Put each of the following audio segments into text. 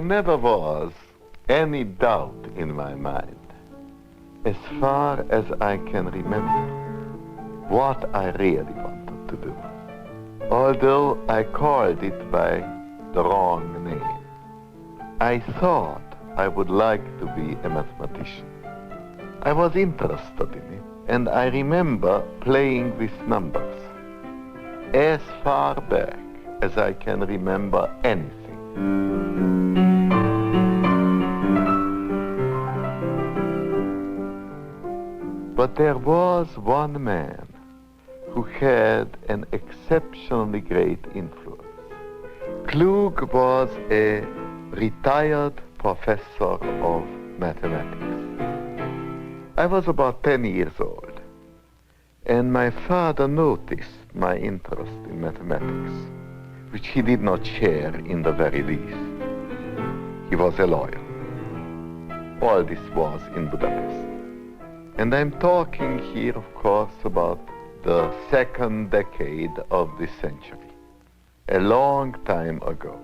never was any doubt in my mind, as far as I can remember, what I really wanted to do, although I called it by the wrong name. I thought I would like to be a mathematician. I was interested in it, and I remember playing with numbers as far back as I can remember anything. But there was one man who had an exceptionally great influence. Klug was a retired professor of mathematics. I was about 10 years old, and my father noticed my interest in mathematics, which he did not share in the very least. He was a lawyer. All this was in Budapest. And I'm talking here, of course, about the second decade of this century, a long time ago.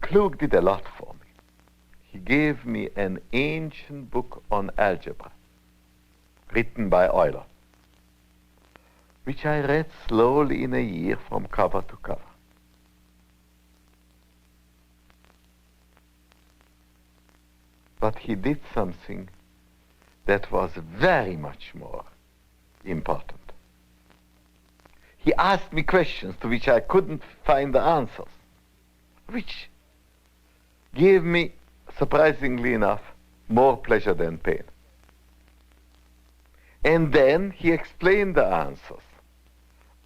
Klug did a lot for me. He gave me an ancient book on algebra, written by Euler, which I read slowly in a year from cover to cover. But he did something that was very much more important. He asked me questions to which I couldn't find the answers, which gave me, surprisingly enough, more pleasure than pain. And then he explained the answers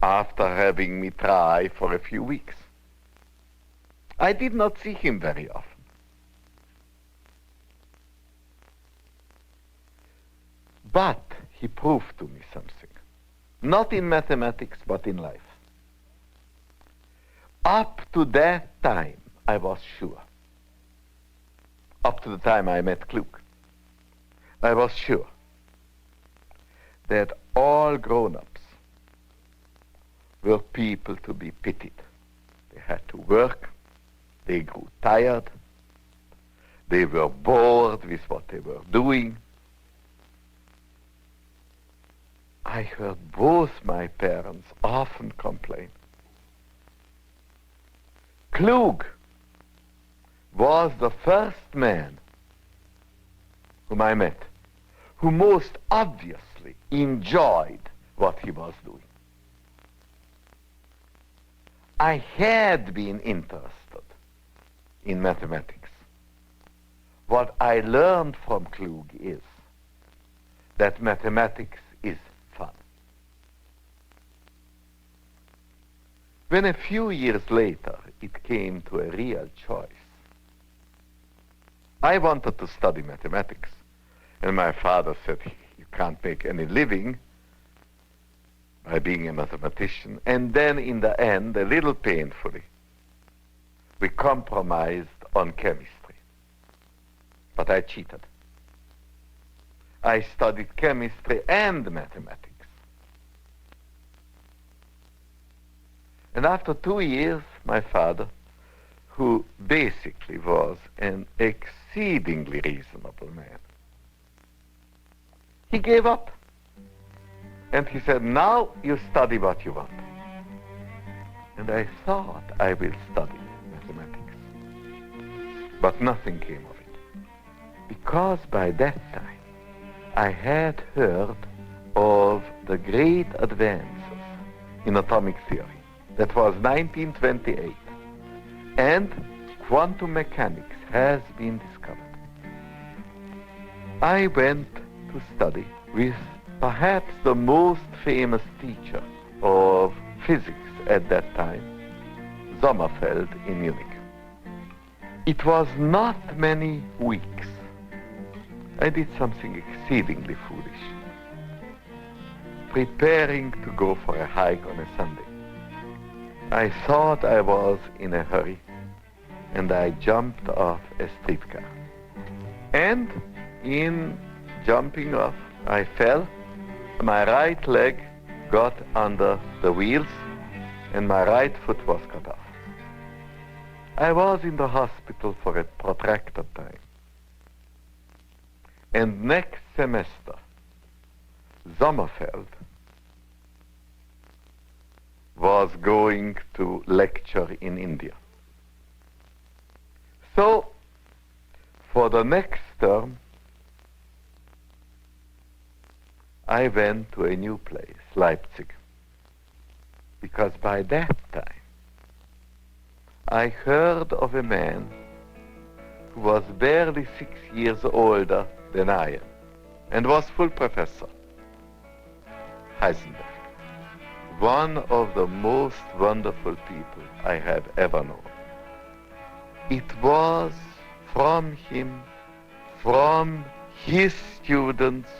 after having me try for a few weeks. I did not see him very often. But he proved to me something, not in mathematics, but in life. Up to that time, I was sure. Up to the time I met Klug, I was sure that all grown-ups were people to be pitied. They had to work, they grew tired, they were bored with what they were doing. I heard both my parents often complain. Klug was the first man whom I met who most obviously enjoyed what he was doing. I had been interested in mathematics. What I learned from Klug is that mathematics is fun. When a few years later it came to a real choice, I wanted to study mathematics, and my father said, you can't make any living by being a mathematician. And then in the end, a little painfully, we compromised on chemistry. But I cheated. I studied chemistry and mathematics. And after 2 years, my father, who basically was an exceedingly reasonable man, he gave up. And he said, now you study what you want. And I thought I will study mathematics. But nothing came of it. Because by that time, I had heard of the great advances in atomic theory. That was 1928. And quantum mechanics has been discovered. I went to study with perhaps the most famous teacher of physics at that time, Sommerfeld in Munich. It was not many weeks. I did something exceedingly foolish. preparing to go for a hike on a Sunday. I thought I was in a hurry, and I jumped off a streetcar. And in jumping off, I fell. My right leg got under the wheels, and my right foot was cut off. I was in the hospital for a protracted time. And next semester, Sommerfeld was going to lecture in India. So, for the next term, I went to a new place, Leipzig, because by that time I heard of a man who was barely 6 years older than I am and was full professor, Heisenberg, one of the most wonderful people I have ever known. It was from him, from his students,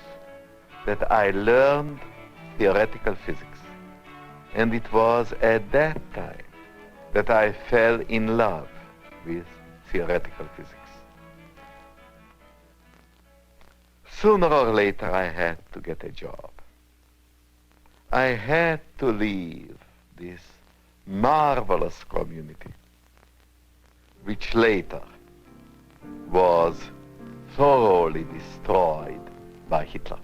that I learned theoretical physics. And it was at that time that I fell in love with theoretical physics. Sooner or later I had to get a job. I had to leave this marvelous community, which later was thoroughly destroyed by Hitler.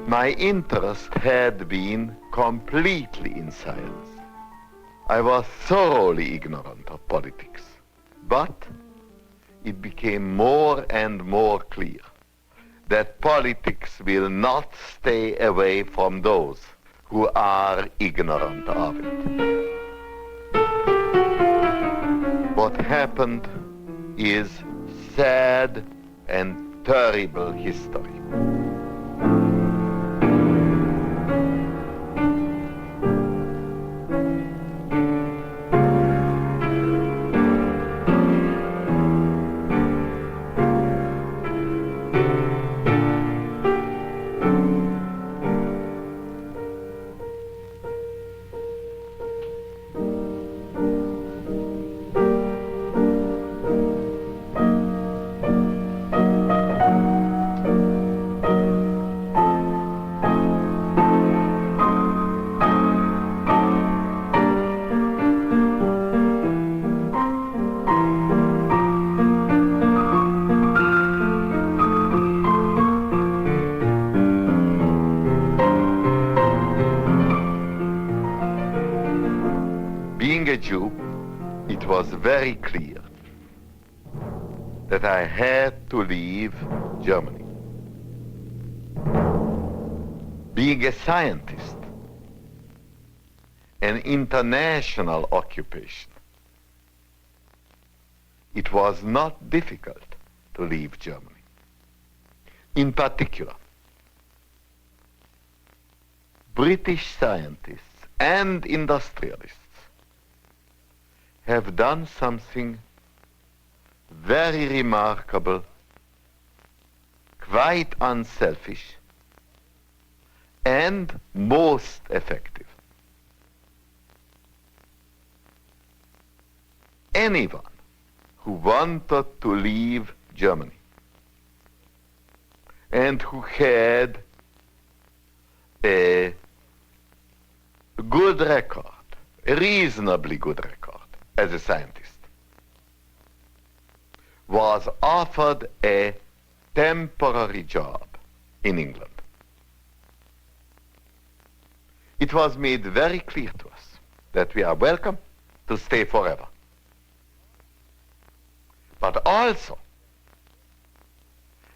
My interest had been completely in science. I was thoroughly ignorant of politics, but it became more and more clear that politics will not stay away from those who are ignorant of it. What happened is sad and terrible history. Being a Jew, it was very clear that I had to leave Germany. Being a scientist, an international occupation, it was not difficult to leave Germany. In particular, British scientists and industrialists have done something very remarkable, quite unselfish, and most effective. Anyone who wanted to leave Germany and who had a good record, a reasonably good record as a scientist, was offered a temporary job in England. It was made very clear to us that we are welcome to stay forever, but also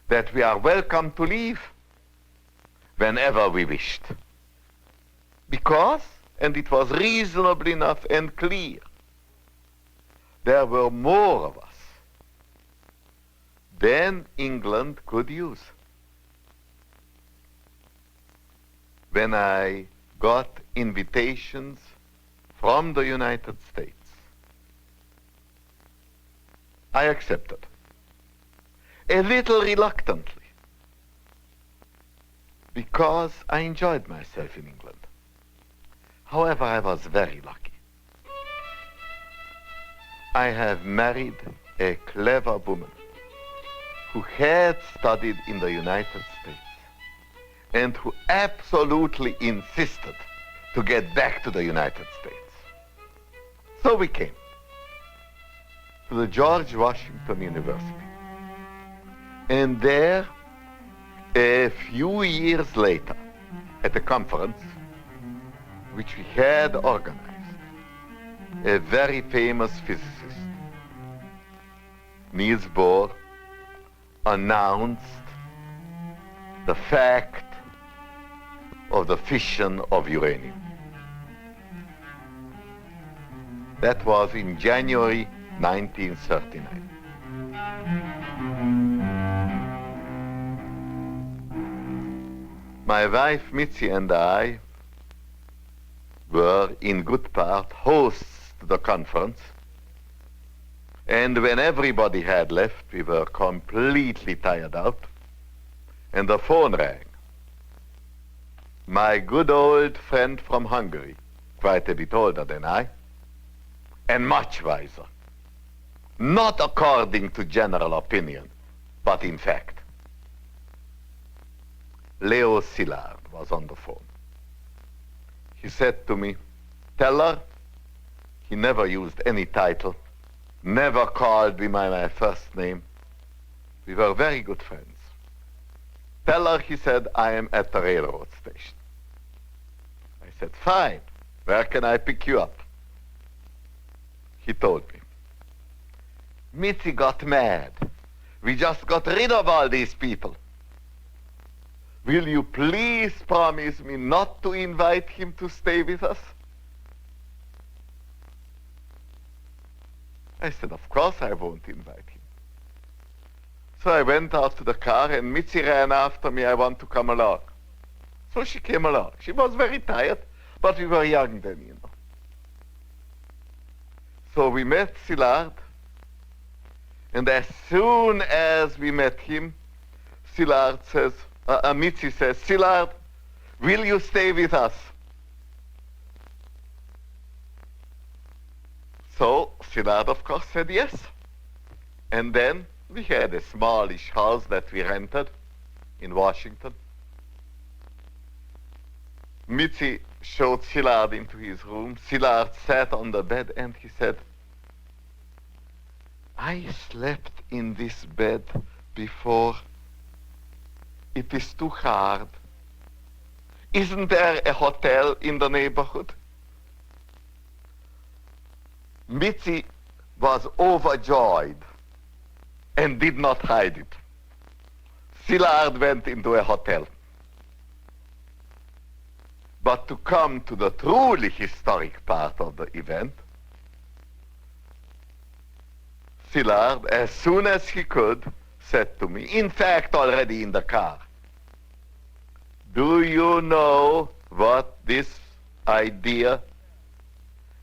that we are welcome to leave whenever we wished. Because, and it was reasonable enough and clear, there were more of us than England could use. when I got invitations from the United States, I accepted, a little reluctantly, because I enjoyed myself in England. However, I was very lucky. I have married a clever woman who had studied in the United States and who absolutely insisted to get back to the United States. So we came to the George Washington University. And there, a few years later, at a conference which we had organized, a very famous physicist, Niels Bohr, announced the fact of the fission of uranium. That was in January 1939. My wife Mitzi and I were in good part hosts to the conference, and when everybody had left, we were completely tired out, and the phone rang. My good old friend from Hungary, quite a bit older than I, and much wiser, not according to general opinion, but in fact. Leo Szilard was on the phone. He said to me, tell her, he never used any title, never called me by my first name. We were very good friends. Tell her, he said, I am at the railroad station. I said, fine, where can I pick you up? He told me, Mitzi got mad. We just got rid of all these people. Will you please promise me not to invite him to stay with us? I said, of course I won't invite him. So I went out to the car and Mitzi ran after me, I want to come along. So she came along. She was very tired, but we were young then, you know. So we met Szilard, and as soon as we met him, Szilard says, Mitzi says, Szilard, will you stay with us? So Szilard, of course, said yes. And then we had a smallish house that we rented in Washington. Mitzi showed Szilard into his room. Szilard sat on the bed and he said, I slept in this bed before. It is too hard. Isn't there a hotel in the neighborhood? Mitzi was overjoyed and did not hide it. Szilard went into a hotel. But to come to the truly historic part of the event, Szilard, as soon as he could, said to me, in fact already in the car, do you know what this idea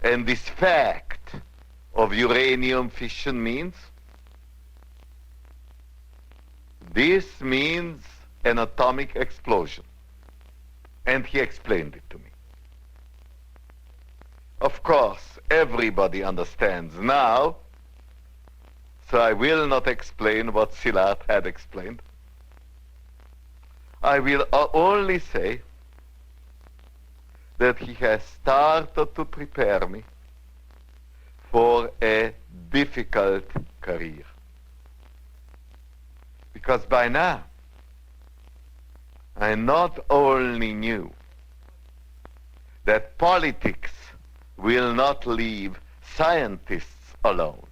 and this fact of uranium fission means? This means an atomic explosion. And he explained it to me. Of course, everybody understands now, so I will not explain what Szilard had explained. I will only say that he has started to prepare me for a difficult career. Because by now, I not only knew that politics will not leave scientists alone,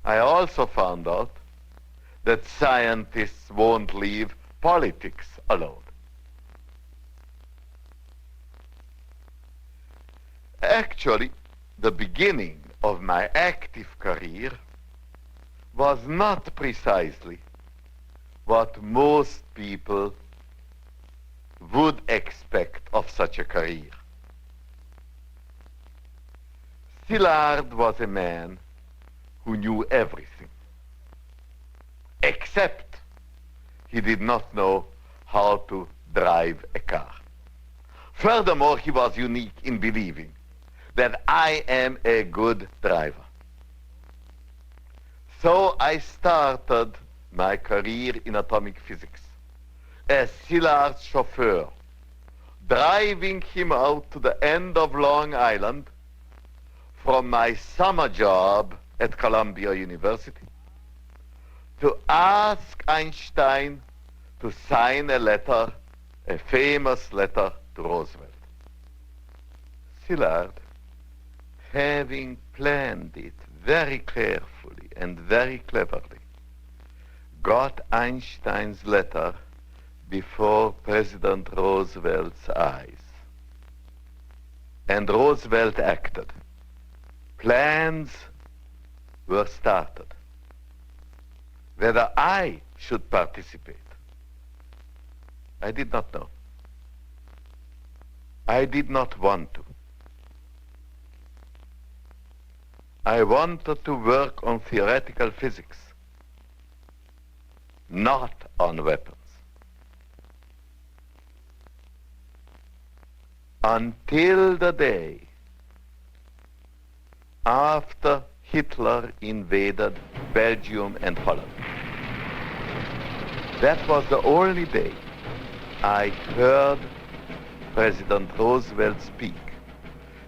I also found out that scientists won't leave politics alone. Actually, the beginning of my active career was not precisely what most people would expect of such a career. Szilard was a man who knew everything, except he did not know how to drive a car. Furthermore, he was unique in believing that I am a good driver. So I started my career in atomic physics as Szilard's chauffeur, driving him out to the end of Long Island from my summer job at Columbia University to ask Einstein to sign a letter, a famous letter to Roosevelt. Szilard, having planned it very carefully and very cleverly, got Einstein's letter before President Roosevelt's eyes. And Roosevelt acted. Plans were started. Whether I should participate, I did not know. I did not want to. I wanted to work on theoretical physics, not on weapons. Until the day after Hitler invaded Belgium and Holland. That was the only day I heard President Roosevelt speak.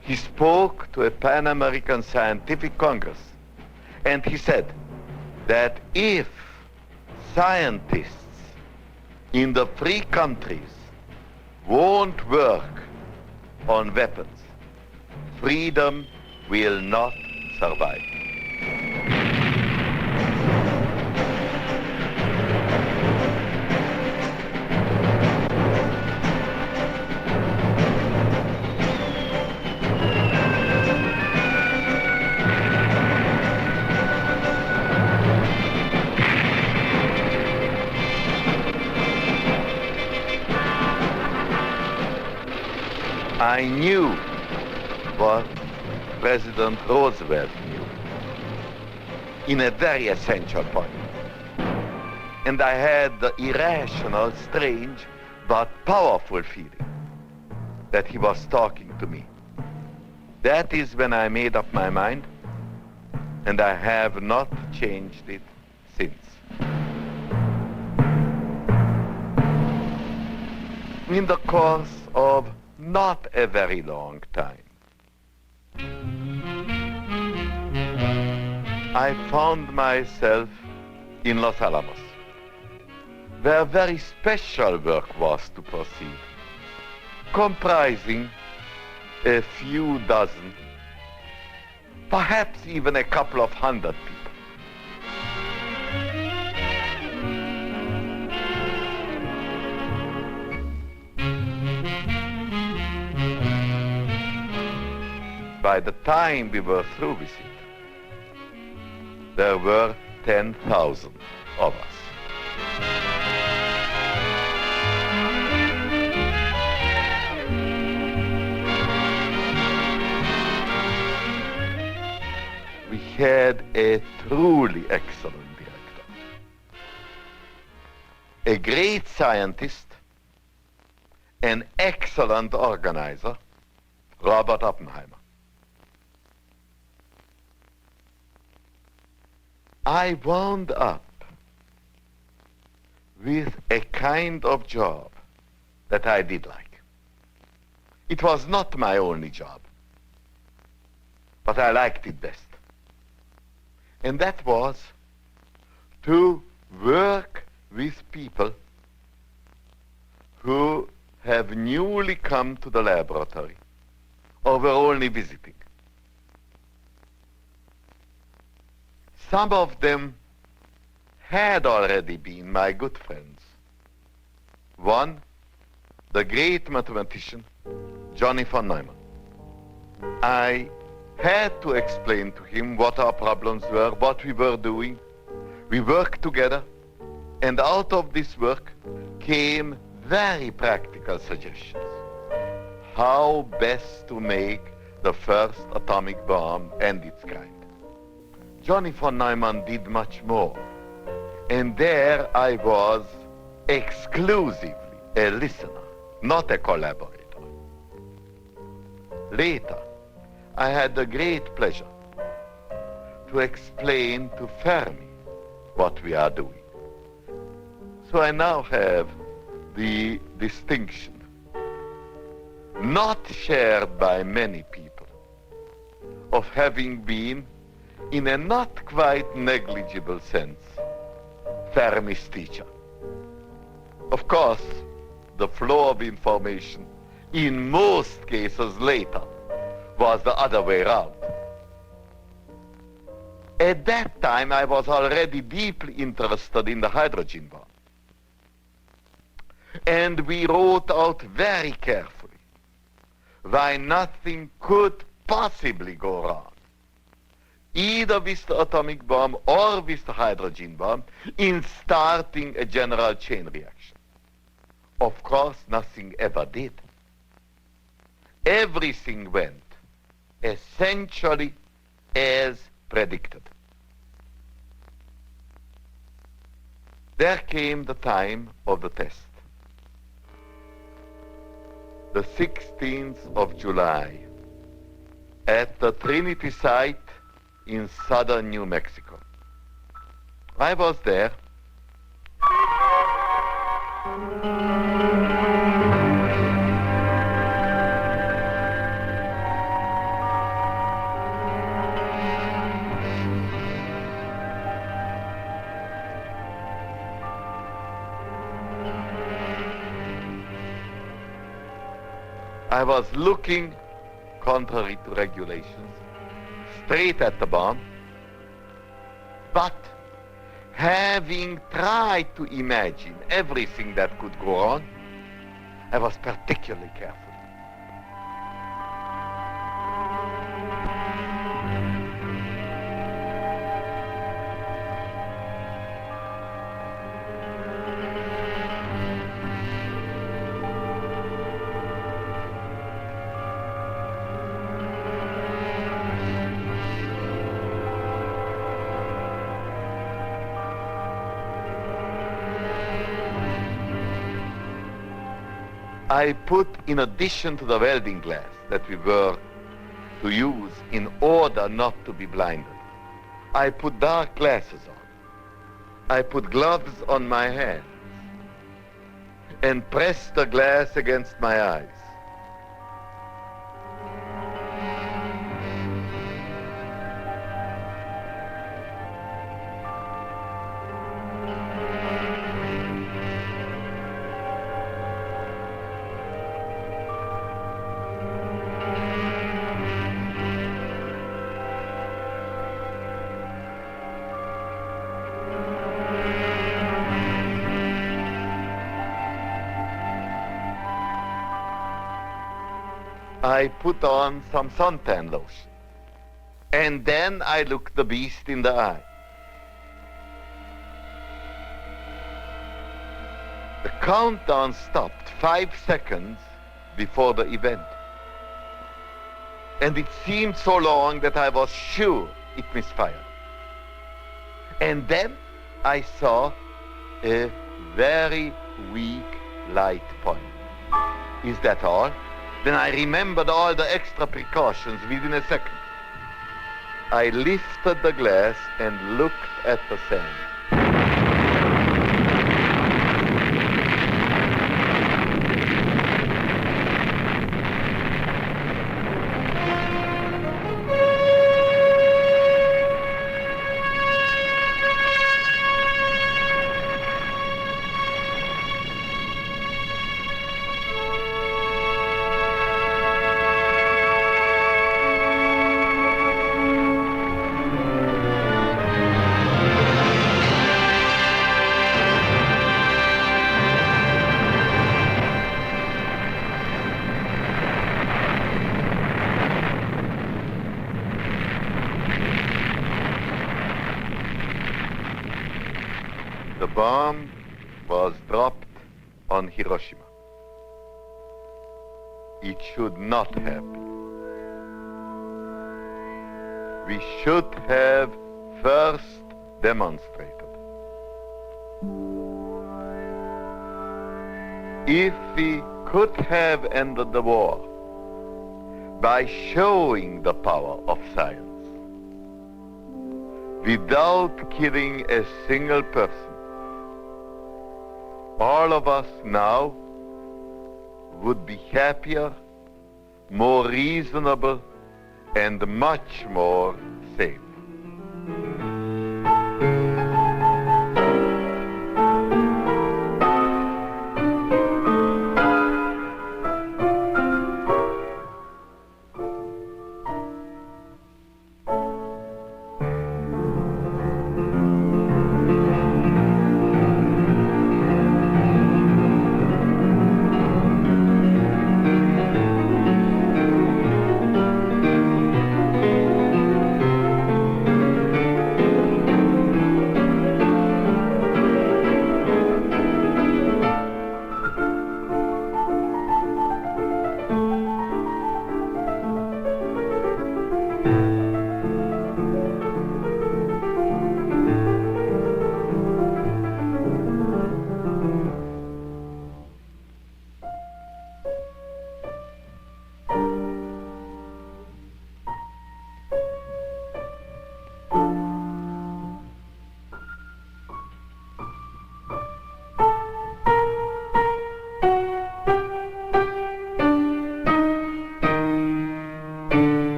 He spoke to a Pan-American Scientific Congress, and he said that if scientists in the free countries won't work on weapons, freedom will not survive. I knew what President Roosevelt knew in a very essential point. And I had the irrational, strange, but powerful feeling that he was talking to me. That is when I made up my mind, and I have not changed it since. In the course of not a very long time, I found myself in Los Alamos, where very special work was to proceed, comprising a few dozen, perhaps even a couple of hundred people. By the time we were through with it, there were 10,000 of us. We had a truly excellent director, a great scientist, an excellent organizer, Robert Oppenheimer. I wound up with a kind of job that I did like. It was not my only job, but I liked it best. And that was to work with people who have newly come to the laboratory or were only visiting. Some of them had already been my good friends. One, the great mathematician, Johnny von Neumann. I had to explain to him what our problems were, what we were doing. We worked together, and out of this work came very practical suggestions. How best to make the first atomic bomb and its kind. Johnny von Neumann did much more. And there I was exclusively a listener, not a collaborator. Later, I had the great pleasure to explain to Fermi what we are doing. So I now have the distinction, not shared by many people, of having been, in a not quite negligible sense, Fermi's teacher. Of course, the flow of information, in most cases later, was the other way around. At that time, I was already deeply interested in the hydrogen bomb. And we wrote out very carefully why nothing could possibly go wrong, either with the atomic bomb or with the hydrogen bomb, in starting a general chain reaction. Of course, nothing ever did. Everything went essentially as predicted. There came the time of the test. The 16th of July, at the Trinity site in southern New Mexico. I was there. I was looking, contrary to regulations, straight at the bomb, but having tried to imagine everything that could go on, I was particularly careful. I put, in addition to the welding glass that we were to use in order not to be blinded, I put dark glasses on. I put gloves on my hands and pressed the glass against my eyes. I put on some suntan lotion, and then I looked the beast in the eye. The countdown stopped 5 seconds before the event. And it seemed so long that I was sure it misfired. And then I saw a very weak light point. Is that all? Then I remembered all the extra precautions within a second. I lifted the glass and looked at the sand. The bomb was dropped on Hiroshima. It should not have been. We should have first demonstrated. If we could have ended the war by showing the power of science without killing a single person, all of us now would be happier, more reasonable, and much more sane.